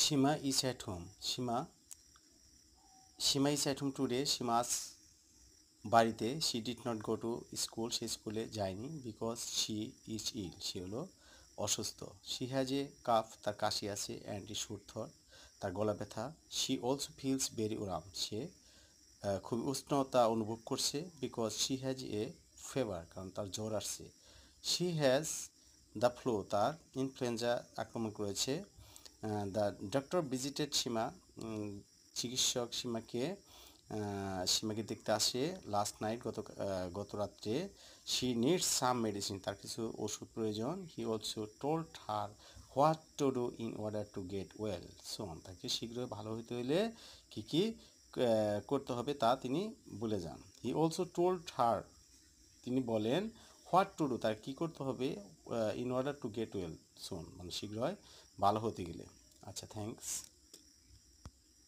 Shima is at home. Shima is at home today. Shima's বাড়িতে she did not go to school. সে স্কুলে যায়নি because she is ill. সে হলো অসুস্থ. She has a cough. তার কাশি আছে and a sore throat. তার গলা ব্যথা. She also feels very warm. সে খুব উষ্ণতা অনুভব করছে because she has a fever. কারণ তার জ্বর আসছে. She has the flu. তার ইনফ্লুয়েঞ্জা আক্রমণ করেছে. The doctor visited Seema. চিকিৎসক সীমাকে দেখতে আসে লাস্ট নাইট, গত রাত্রে. She needs some medicine. তার কিছু ওষুধ প্রয়োজন. He also told her what to do in order to get well soon. তাকে শীঘ্রই ভালো হতে হলে কী কী করতে হবে তা তিনি বলে যান. He also told her. তিনি বলেন হোয়াট টু ডু, তার কী করতে হবে in order to get well soon, মানে শীঘ্রই ভালো হতে গেলে. আচ্ছা, থ্যাংকস.